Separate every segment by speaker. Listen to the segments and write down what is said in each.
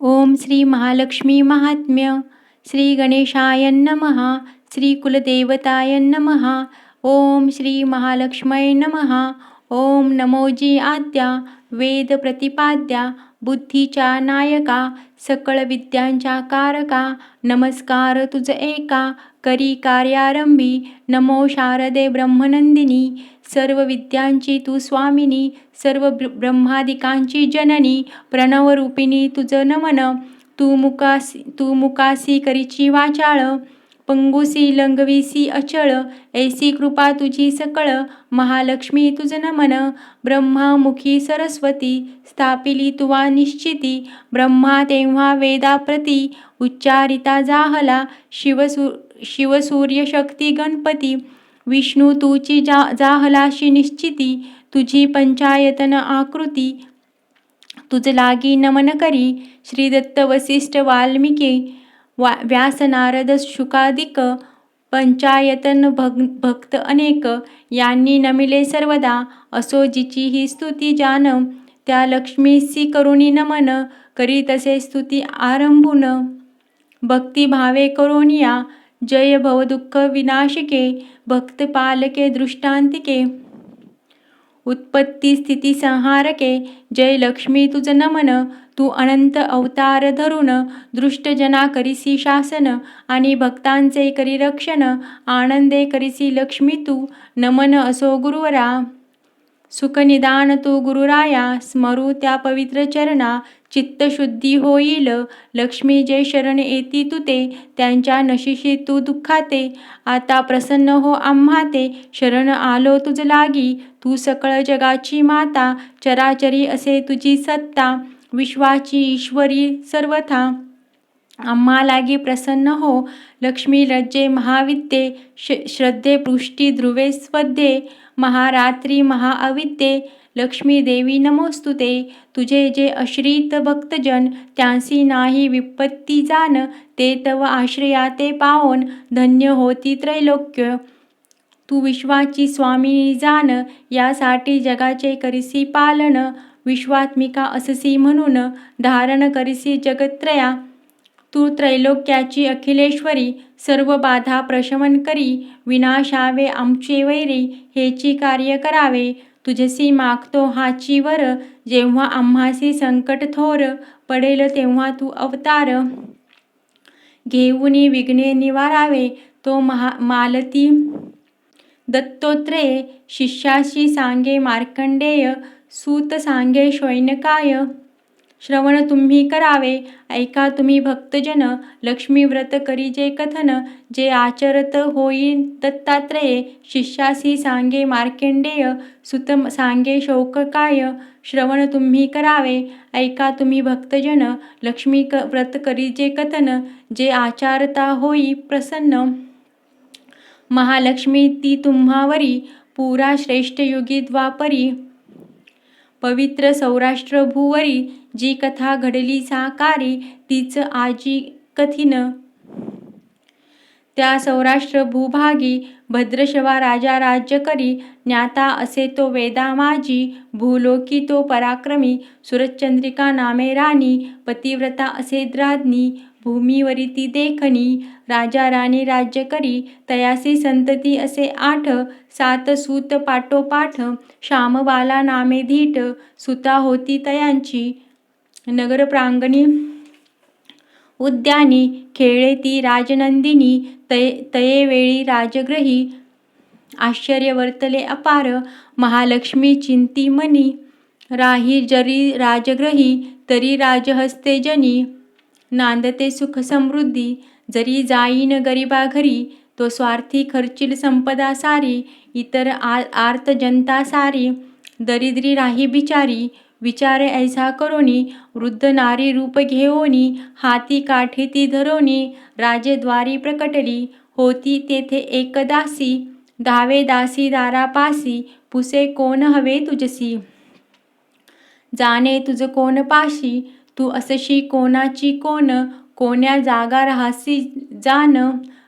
Speaker 1: ओम श्री महालक्ष्मी महात्म्य. श्री गणेशाय नमः. श्री कुलदेवताय नमः. ओम श्री महालक्ष्मये नमः. ओम नमोजी आद्या वेद प्रतिपाद्या बुद्धीच्या नायका सकळ विद्यांच्या कारका नमस्कार तुझ एका करी कार्यारंभी नमो शारदे ब्रह्मनंदिनी सर्व विद्यांची तू स्वामिनी सर्व ब्रह्मादिकांची जननी प्रणवरूपिणी तुझं नमन तू मुकासी करीची वाचाळ पंगुसी लंगवीसी अचळ ऐसी कृपा तुझी सकळ महालक्ष्मी तुझ नमन ब्रह्मामुखी सरस्वती स्थापिली तुवा निश्चिती ब्रह्मा तेव्हा वेदाप्रती उच्चारिता जाहला शिवसूर्य शक्ती गणपती विष्णू तुची जाहलाशी निश्चिती तुझी पंचायतन आकृती तुझ लागी नमन करी श्री दत्त वसिष्ठ वाल्मिकी व्यास नारद शुकादिक पंचायतन भक्त अनेक यांनी नमिले सर्वदा असो जिची ही स्तुती जान त्या लक्ष्मीसी करुणी नमन करी तसे स्तुती आरंभून भक्ती भावे करोनिया जय भवदुःख विनाशिके भक्त पालके दृष्टांतिके उत्पत्ती स्थिती संहारके जय लक्ष्मी तुझ नमन तू अनंत अवतार धरून दृष्टजना करीसी शासन आणि भक्तांचे करी रक्षण आनंदे करीसी लक्ष्मी तू नमन असो गुरुवरा सुखनिदान तू गुरुराया स्मरू त्या पवित्र चरणा चित्तशुद्धी होईल लक्ष्मी जे शरण येती तुते त्यांच्या नशिशी तू दुःखाते आता प्रसन्न हो आम्हा ते शरण आलो तुझ लागी तू सकळ जगाची माता चराचरी असे तुझी सत्ता विश्वाची ईश्वरी सर्वथा आम्हा लागी प्रसन्न हो लक्ष्मी लज्जे महाविद्ये श्रद्धे पृष्टी ध्रुवे स्वध्ये महारात्री महाअविद्ये लक्ष्मी देवी नमोस्तुते तुझे जे अश्रित भक्तजन त्यांसी नाही विपत्ती जाण ते तव आश्रया ते पावोन धन्य होती त्रैलोक्य तू विश्वाची स्वामिनी जाण यासाठी जगाचे करिसी पालन विश्वात्मिका अससी म्हणून धारण करिसी जगत्रया तू त्रैलोक्याची अखिलेश्वरी सर्व बाधा प्रशमन करी विनाशावे आमचे वैरी हेची कार्य करावे तुझसी मागतो हाची वर जेव्हा आम्हासी संकट थोर पडेल तेव्हा तू अवतार घेऊनी विघ्ने निवारावे तो मालती दत्तोत्रेय शिष्याशी सांगे मार्कंडेय सूत सांगे शौनकाय श्रवण तुम्ही करावे ऐका तुम्ही भक्तजन लक्ष्मी व्रत करी जे कथन जे आचरत होई दत्तात्रेय शिष्यासी सांगे मार्कंडेय सुत सांगे शौनकाय श्रवण तुम्ही करावे ऐका तुम्ही भक्तजन लक्ष्मी व्रत करी जे कथन जे आचारता होई प्रसन्न महालक्ष्मी ती तुम्हावरी पुरा श्रेष्ठ युगी द्वापरी पवित्र सौराष्ट्र भूवरी जी कथा घडली साकारी तीच आजी कथिन त्या सौराष्ट्र भूभागी भद्रशवा राजा राज्य करी ज्ञाता असे तो वेदा माझी भूलोकी तो पराक्रमी सुरचंद्रिका नामे राणी पतिव्रता असे द्राज्ञी भूमीवरी ती देखणी राजा राणी राज्य करी तयासी संतती असे 8 7 सूत पाठोपाठ श्यामबाला नामे धीट सुता होती तयांची नगर प्रांगणी उद्यानी खेळे ती राजनंदिनी तये वेळी राजग्रही आश्चर्य वर्तले अपार महालक्ष्मी चिंती मनी राही जरी राजग्रही तरी राजहस्ते जनी नांदते सुख समृद्धी जरी जाईन गरिबा घरी तो स्वार्थी खर्चिल संपदा सारी इतर आर्त जनता सारी दरिद्री राही बिचारी विचारे ऐसा करोनी वृद्ध नारी रूप घेओनी हाती काठी ती धरोनी राजेद्वारी प्रकटली होती तेथे एक दासी धावे दासी दारापासी पुसे कोण हवे तुझसी जाणे तुझ कोण पाशी तू असशी कोणाची कोण कोण्या जागा राहासी जाण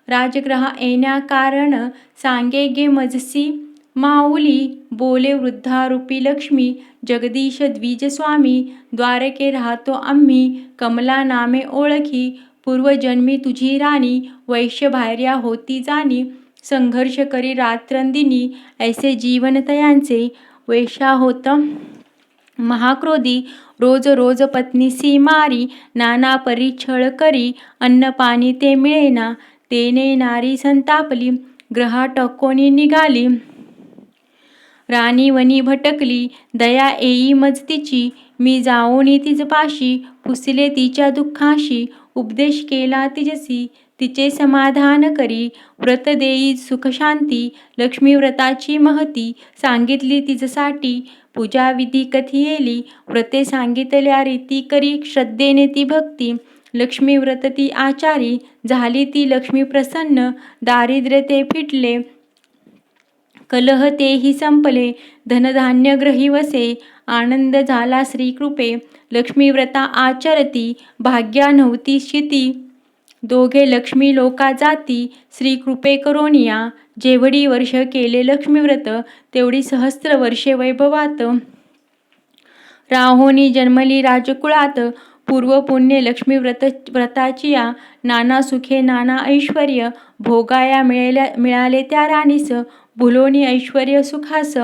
Speaker 1: राजग्रह येण्या कारण सांगे गे मजसी माऊली बोले वृद्धारूपी लक्ष्मी, जगदीश द्विज स्वामी, द्वारके राहतो आम्ही, कमला नामे ओळखी, पूर्वजन्मी तुझी राणी, वैश्य भार्या होती जाणी, संघर्ष करी रात्रंदिनी, ऐसे जीवन तयांचे, वैश्या होत महाक्रोधी, रोज रोज पत्नीसी मारी, नाना परी छळ करी, अन्न पाणी ते मिळेना, तेने नारी संतापली, ग्रहाट कोणी निघाली, राणी वनी भटकली, दया येई मज तिची, मी जाऊनी तिज पाशी, पुसले तिच्या दुःखाशी, उपदेश केला तिजसी, तिचे समाधान करी, व्रत देई सुख शांती, लक्ष्मी व्रताची महती, सांगितली तिजसाठी, पूजा विधी कथियेली, व्रते सांगितल्या रीती करी, श्रद्धेने ती भक्ती, लक्ष्मी व्रत ती आचारी, झाली ती लक्ष्मी प्रसन्न, दारिद्र्य ते फिटले, कलह तेही संपले, धनधान्य ग्रही वसे, आनंद झाला श्रीकृपे, लक्ष्मी व्रता आचरती, भाग्या नव्हती शिती, दोघे लक्ष्मी लोका जाती, श्रीकृपे करोनिया, जेवढी वर्ष केले लक्ष्मीव्रत, तेवढी सहस्त्र वर्षे वैभवात, राहोनी जन्मली राजकुळात, पूर्व पुण्य लक्ष्मी व्रताची या, नाना सुखे नाना ऐश्वर्य, भोगाया मिळाले त्या राणीस, भुलोनी ऐश्वर्य सुखास,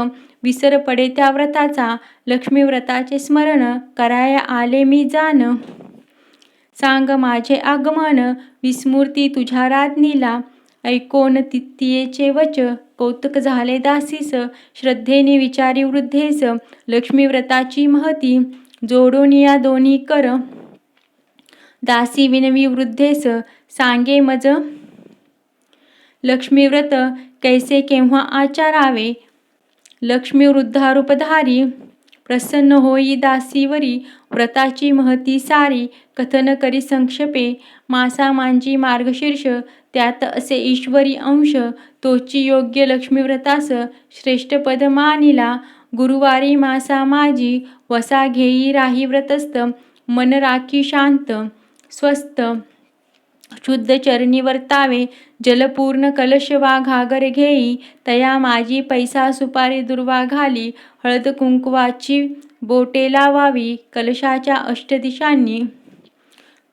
Speaker 1: विसर पडे त्या व्रताचा, लक्ष्मी व्रताचे स्मरण, कराया आले मी जान, सांग माझे आगमन, विस्मृती तुझ्या राज्ञीला, ऐकोन तियेचे वच, कौतुक झाले दासीस, श्रद्धेने विचारी वृद्धेस, लक्ष्मी व्रताची महती, जोडून या दोन्ही कर, दासी विनवी वृद्धेस, सांगे मज लक्ष्मी व्रत, कैसे केव्हा आचारावे, लक्ष्मी वृद्धारूपधारी, प्रसन्न होई दासीवरी, व्रताची महती सारी, कथन करी संक्षेपे, मासा मांजी मार्गशीर्ष, त्यात असे ईश्वरी अंश, तोची योग्य लक्ष्मी व्रतास, श्रेष्ठ पद मानिला, गुरुवारी मासा माझी, वसा घेई राही व्रतस्थ, मन राखी शांत स्वस्थ, शुद्ध चरणी वर्तावे, जलपूर्ण कलश वा घागर घेई, तया माझी पैसा सुपारी दुर्वा घाली, हळद कुंकवाची बोटे लावावी, कलशाच्या अष्टदिशांनी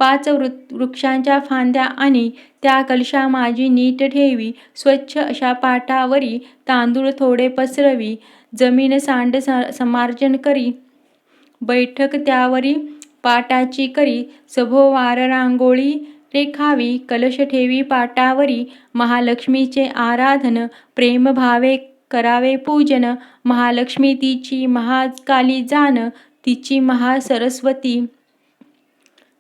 Speaker 1: 5 वृक्षांच्या फांद्या आणि त्या कलशा माझी नीट ठेवी, स्वच्छ अशा पाटावरी तांदूळ थोडे पसरवी, जमीन सांड समार्जन करी, बैठक त्यावरी पाटाची करी, सभोवार रांगोळी रेखावी, कलश ठेवी पाटावरी, महालक्ष्मीचे आराधन, प्रेम भावे करावे पूजन, महालक्ष्मी तिची महाकाली जाण, तिची महासरस्वती,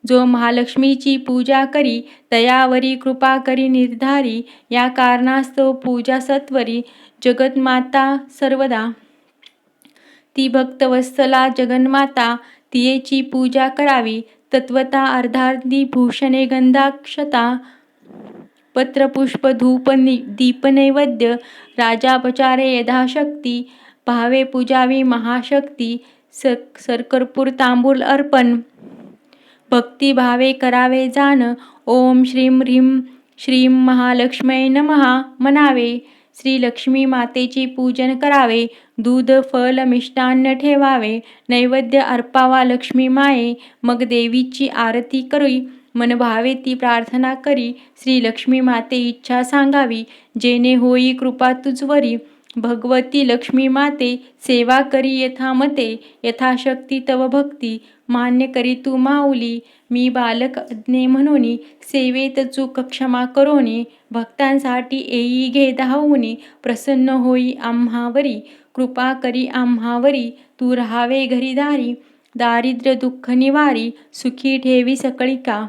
Speaker 1: जो महालक्ष्मीची पूजा करी, तयावरी कृपा करी निर्धारी, या कारणास्तव पूजा सत्वरी, जगन्माता सर्वदा, ती भक्तवत्सला जगन्माता, तियेची पूजा करावी, तत्वता अर्धार्धी भूषणे गंधाक्षता, पत्र पुष्प धूप दीप नैवेद्य, राजापचारे यथाशक्ती, भावे पूजावी महाशक्ती, सरकर्पूर तांबूल अर्पण, भक्ती भावे करावे जाण, ओम श्रीं ह्रीं श्रीं महालक्ष्म्यै नमः म्हणावे, श्री लक्ष्मी मातेची पूजन करावे, दूध फल मिष्टान्न ठेवावे, नैवेद्य अर्पावा लक्ष्मी माये, मग देवीची आरती करी, मन भावे ती प्रार्थना करी, श्री लक्ष्मी माते इच्छा सांगावी, जेणे होई कृपा तुझवरी, भगवती लक्ष्मी माते सेवा करी यथामते, यथाशक्ती तव भक्ती मान्य करी तू माऊली, मी बालक अज्ञे म्हणून सेवेत चूक क्षमा करोनी, भक्तांसाठी येई घे धावूनी, प्रसन्न होई आम्हावरी, कृपा करी आम्हावरी, तू राहावे घरी दारी, दारिद्र्य दुःख निवारी, सुखी ठेवी सकळिका,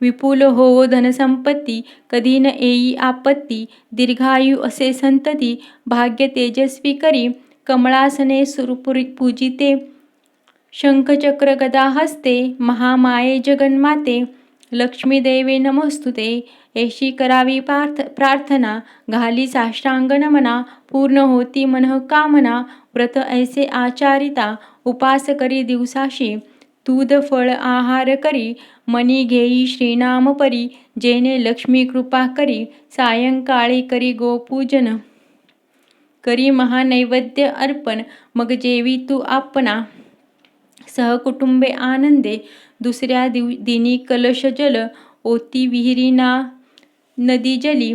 Speaker 1: विपुल होवो धनसंपत्ती, कधी न येई आपत्ती, दीर्घायु असे संतती, भाग्य तेजस्वी करी, कमळासने पूजिते, शंखचक्र गदा हस्ते, महामाये जगन्माते, लक्ष्मी देवे नमस्तुते, ऐशी करावी प्रार्थना, घाली साष्टांग नमना, पूर्ण होती मनः कामना, व्रत ऐसे आचारिता, उपास करी दिवसाशी, दूध फळ आहार करी, मनी घेई श्रीनाम परी, जेणे लक्ष्मी कृपा करी, सायंकाळी करी गोपूजन. करी महानैवेद्य अर्पण, मग जेवी तू आपणा, सहकुटुंबे आनंदे. दुसऱ्या दिनी कलश जल, ओती विहिरी ना नदी जली.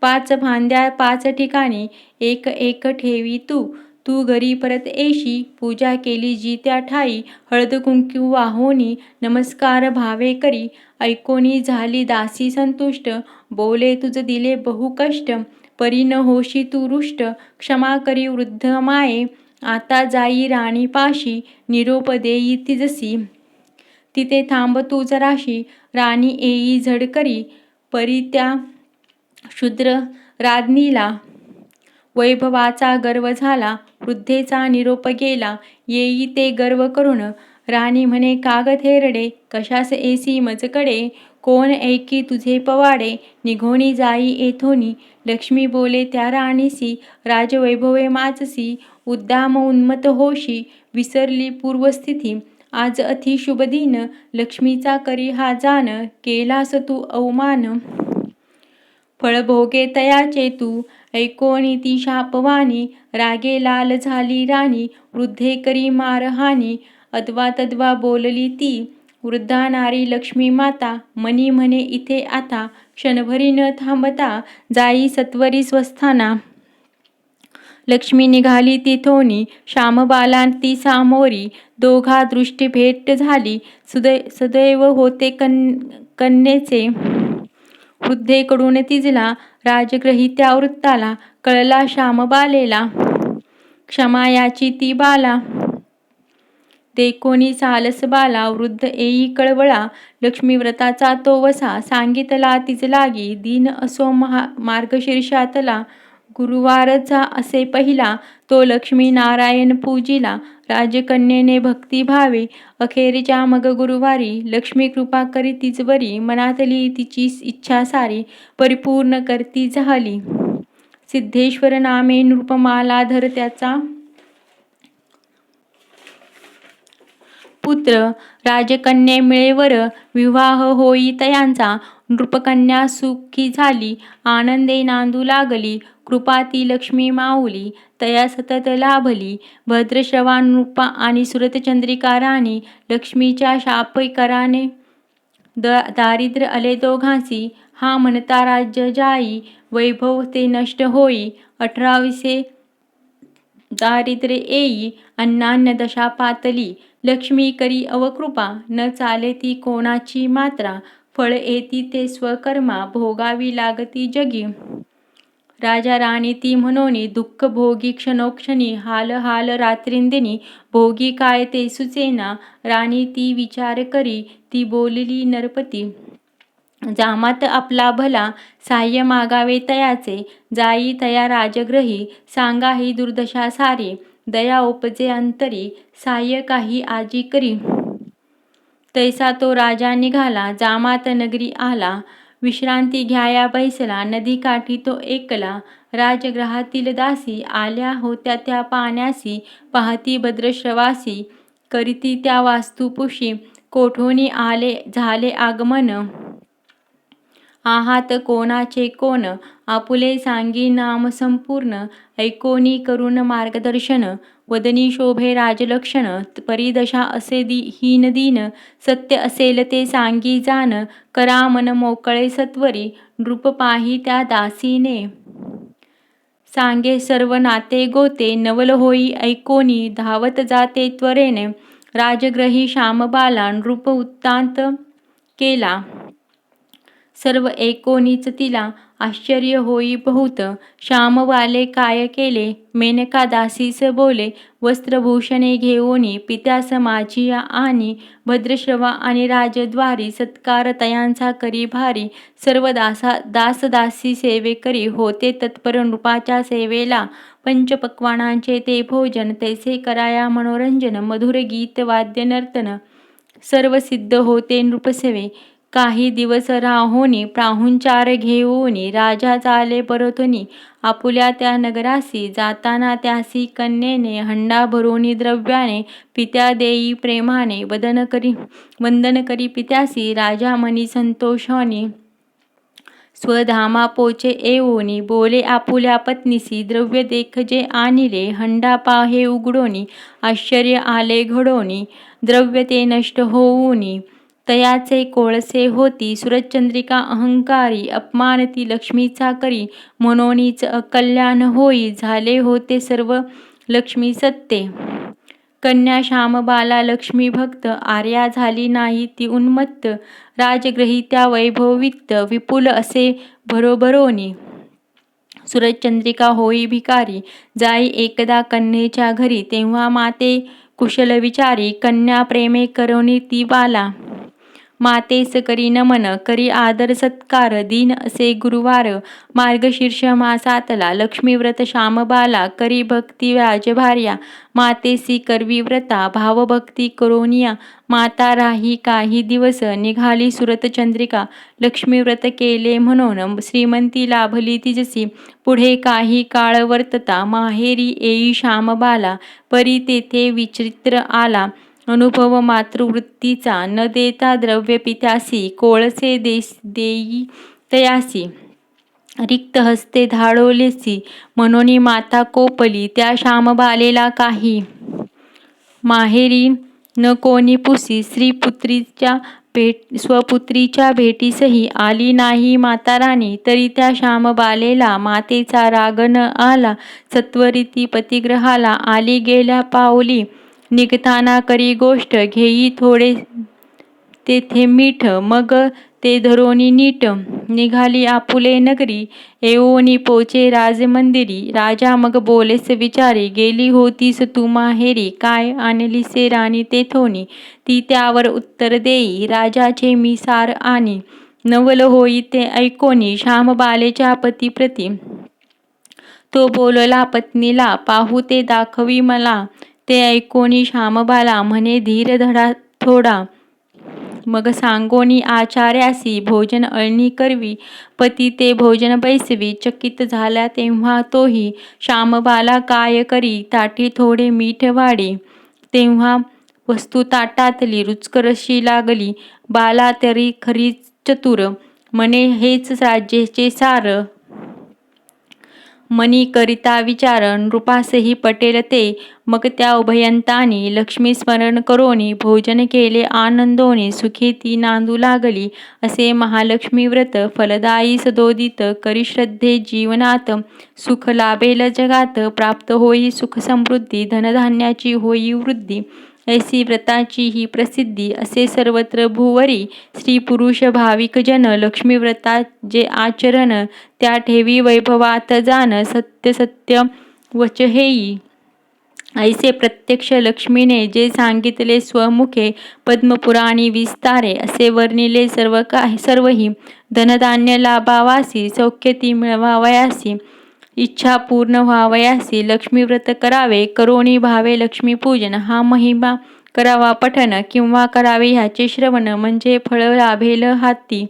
Speaker 1: 5 भांड्या 5 ठिकाणी, एक एक ठेवी तू. तू घरी परत येशी, पूजा केली जी त्या ठाई. हळद कुंकू वाहोनी, नमस्कार भावे करी. ऐकोनी झाली दासी संतुष्ट, बोले तुझ दिले बहु कष्ट. परी न होशी तू रुष्ट, क्षमा करी वृद्ध माये. आता जाई राणी पाशी, निरोप देई तिजसी. तिथे थांब तू जराशी, राणी येई झड करी. परी त्या शूद्र राज्ञीला, वैभवाचा गर्व झाला. वृद्धेचा निरोप गेला, येई ते गर्व करून. राणी म्हणे काग थेरडे, कशास येसी मजकडे. कोण ऐकी तुझे पवाडे, निघोनी जाई येथोनी. लक्ष्मी बोले त्या राणीसी, राजवैभवे माचसी. उद्दाम उन्मत होशी, विसरली पूर्वस्थिती. आज अति शुभ दिन, लक्ष्मीचा करी हा जान. केलास तू अवमान, फळ भोगे तयाचे तू. ऐकोनी ती शापवानी, रागे लाल झाली राणी. वृद्धे करी मारहाणी, अद्वा तद्वा बोलली ती. वृद्धा नारी लक्ष्मी माता, मनी म्हणे इथे आता. क्षणभरी न थांबता, जाई सत्वरी स्वस्थाना. लक्ष्मी निघाली तिथोनी, श्यामबाला ती सामोरी. दोघा दृष्टी भेट झाली, सदैव होते कन्येचे. वृद्धेकडून तिजला, राजग्रही त्या वृत्ताला. कळला श्यामबालेला, क्षमा याची ती बाला. देखोनी सालस बाला, वृद्ध येई कळवळा. लक्ष्मी व्रताचा तो वसा, सांगितला तिज लागी. दिन असो मार्गशीर्षातला, गुरुवारचा असे पहिला. तो लक्ष्मी नारायण पूजिला, राजकन्येने भक्ती भावे. अखेरच्या मग गुरुवारी, लक्ष्मी कृपा करी तिजवरी. मनातली तिची इच्छा सारी, परिपूर्ण करती झाली. सिद्धेश्वर नामे नृपमाला धर त्याचा पुत्र. राजकन्ये मिळेवर, विवाह होई तयांचा. नृपकन्या सुखी झाली, आनंदे नांदू लागली. कृपा ती लक्ष्मी माऊली, तया सतत लाभली. भद्रश्रवा नृपा आणि सुरतचंद्रिका राणी. लक्ष्मीच्या शापकराने दारिद्र्य आले दोघांसी. हा म्हणता राज्य जाई, वैभव ते नष्ट होई. 18वे दारिद्र्य येई, अन्नान्य दशा पातली. लक्ष्मी करी अवकृपा, न चाले ती कोणाची मात्रा. फळ येती ते स्वकर्मा, भोगावी लागती जगी. राजा राणी ती म्हणोनी, दुःख भोगी क्षणोक्षणी. हाल हाल रात्रिंदिनी, भोगी काय ते सुचेना. राणी ती विचार करी, ती बोलली नरपती. जामात आपला भला, साह्य मागावे तयाचे. जाई तया राजग्रही, सांगा ही दुर्दशा सारी. दया उपजे अंतरी, साह्य काही आजी करी. तैसा तो राजा निघाला, जामात नगरी आला. विश्रांती घ्याया बैसला, नदी काठी तो एकला. राजगृहातील दासी, आल्या होत्या त्या पाण्यासी. पाहती भद्रश्रवासी, करीती त्या वास्तुपुषी. कोठोनी आले झाले आगमन, आहात कोणाचे कोण. आपुले सांगी नाम संपूर्ण, ऐकोनी करुण मार्गदर्शन. वदनी शोभे राजलक्षण, परिदशा असे हीन दीन. सत्य असेल ते सांगी जाण, करा मन मोकळे सत्वरी. नृप पाही त्या दासीने, सांगे सर्व नाते गोते. नवल होई ऐकोनी, धावत जाते त्वरेने. राजग्रही श्यामबाला, नृप वृत्तांत केला. सर्व ऐकोनीच तिला, आश्चर्य होई बहुत. श्यामबाले काय केले, मेनका दासीस बोले. वस्त्रभूषणे घेऊनी, पित्यास माझिया आणि. भद्रश्रवा आणि राजद्वारी, सत्कार तयांचा करी भारी. सर्व दासदासी सेवे करी, होते तत्पर नृपाच्या सेवेला. पंचपक्वानांचे ते भोजन, तैसे कराया मनोरंजन. मधुर गीत वाद्य नर्तन, सर्व सिद्ध होते नृपसेवे. काही दिवस राहोनी पाहुणचार घेऊनी राजा चाले परतुनी आपुल्या त्या नगरासी. जाताना त्यासी कन्येने हंडा भरोनी द्रव्याने पित्या देई प्रेमाने वंदन करी पित्यासी. राजा मनी संतोषाने स्वधामा पोचे येऊनी बोले आपुल्या पत्नीसी. द्रव्य देखजे आणिले हंडा पाहे उघडोनी आश्चर्य आले घडोनी द्रव्य ते नष्ट होऊनी. तयाचे कोळसे होती सुरचंद्रिका अहंकारी अपमान ती लक्ष्मीचा करी म्हणूनच अकल्याण होई झाले होते सर्व लक्ष्मी सत्ते. कन्या श्यामबाला लक्ष्मी भक्त आर्या झाली नाही ती उन्मत्त राजग्रहित्या वैभवित विपुल असे भरोभरोनी. सुरचंद्रिका होई भिकारी जाई एकदा कन्येच्या घरी तेव्हा माते कुशल विचारी कन्या प्रेमे करोनी ती बाला. मातेस करी नमन करी आदर सत्कार दीन असे गुरुवार मार्गशीर्ष मासातला लक्ष्मीव्रत श्यामबाला करी भक्ती व्याजभार्या. मातेसी करवी व्रता भावभक्ती करोनिया माता राही काही दिवस निघाली सुरतचंद्रिका. लक्ष्मीव्रत केले म्हणून श्रीमंती लाभली तिजसी. पुढे काही काळ वर्तता माहेरी येई श्यामबाला परी तेथे विचित्र आला अनुभव मातृवृत्तीचा. न देता द्रव्य पित्यासी कोळसे देई तयासी. रिक्त हस्ते धाडोलेसी म्हणून माता कोपली त्या श्यामबालेला काही. माहेरी न कोणी पुसी स्वपुत्रीच्या भेटीसही आली नाही माता राणी. तरी त्या श्यामबालेला मातेचा राग न आला सत्वरिती पतिग्रहाला आली गेल्या पावली. निघताना करी गोष्ट घेई थोडे तेथे मीठ मग ते धरोनी नीट. निघाली आपुले नगरी येऊनी पोचे राजमंदिरी. राजा मग बोलेस विचारी गेली होतीस तू माहेरी काय आणलीसे राणी तेथोनी. ती त्यावर उत्तर देई राजाचे मी सार आनी. नवल होई ते ऐकोनी श्यामबालेच्या पतिप्रती. तो बोलला पत्नीला पाहू ते दाखवी मला. ते ऐकोनी श्यामबाला म्हणे धीर धरा थोडा. मग सांगोनी आचार्यासी भोजन अळणी करवी. पती ते भोजन बैसवी. चकित झाला तेव्हा तोही श्यामबाला काय करी ताटी थोडे मीठ वाढी. तेव्हा वस्तू ताटातली रुचकरशी लागली. बाला तरी खरी चतुर म्हणे हेच राज्याचे सार. मनी करिता विचार नृपासही पटेल ते. मग त्या उभयंतांनी लक्ष्मी स्मरण करोनी भोजन केले आनंदोनी. सुखी ती नांदू लागली असे महालक्ष्मी व्रत फलदायी सदोदित करी श्रद्धे जीवनात. सुख लाभेल जगात प्राप्त होई सुख समृद्धी धनधान्याची होई वृद्धी. ऐसी व्रताची ही प्रसिद्धी असे सर्वत्र भूवरी. स्त्री पुरुष भाविक जन लक्ष्मी व्रता जे आचरण त्या ठेवी वैभवात जाण. सत्य सत्य वच हेई ऐसे प्रत्यक्ष लक्ष्मीने जे सांगितले स्वमुखे पद्मपुराणी विस्तारे. असे वर्णिले सर्वही धनधान्य लाभावासी सौख्य ती मिळवावयासी. इच्छा पूर्ण व्हावयासी लक्ष्मीव्रत करावे करोनी भावे लक्ष्मीपूजन. हा महिमा करावा पठन किंवा करावे ह्याचे श्रवण म्हणजे फळ लाभेल हाती.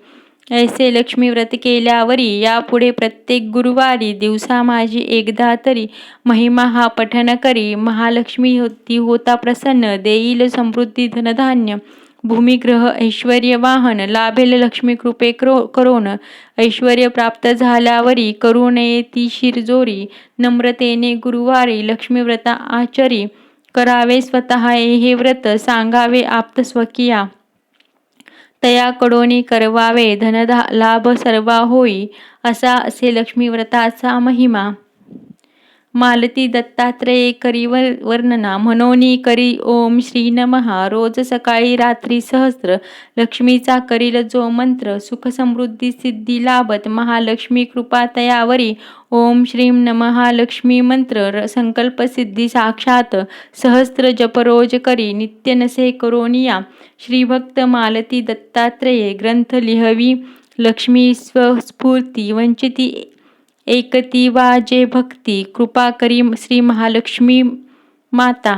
Speaker 1: ऐसे लक्ष्मीव्रत केल्यावरी यापुढे प्रत्येक गुरुवारी दिवसा माझी एकदा तरी महिमा हा पठन करी. महालक्ष्मी ती होता प्रसन्न देईल समृद्धी धनधान्य. भूमिग्रह ऐश्वर्य वाहन लाभेल लक्ष्मी कृपे करोन. ऐश्वर्य प्राप्त झाल्यावरी करू नये ती शिरजोरी. नम्रतेने गुरुवारी लक्ष्मीव्रता आचरी. करावे स्वतः हे व्रत सांगावे आप्त स्वकीया. तयाकडोनी करवावे लाभ सर्वा होई. असा असे लक्ष्मीव्रताचा महिमा. मालती दत्तात्रेय करी वर्णना म्हणोनी करी ओम श्री नमः. रोज सकाळी रात्री सहस्त्र लक्ष्मीचा करील जो मंत्र. सुख समृद्धी सिद्धी लाभत महालक्ष्मी कृपा तयावरी. ओम श्रीं नमः लक्ष्मी मंत्र संकल्प सिद्धी साक्षात. सहस्त्र जप रोज करी नित्य नसे करोनिया. श्रीभक्त मालती दत्तात्रेय ग्रंथ लिहवी लक्ष्मी स्वस्फूर्ती. वंचिती एकती वा जे भक्ती कृपा करी श्री महालक्ष्मी माता.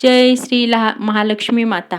Speaker 1: जय श्री महालक्ष्मी माता.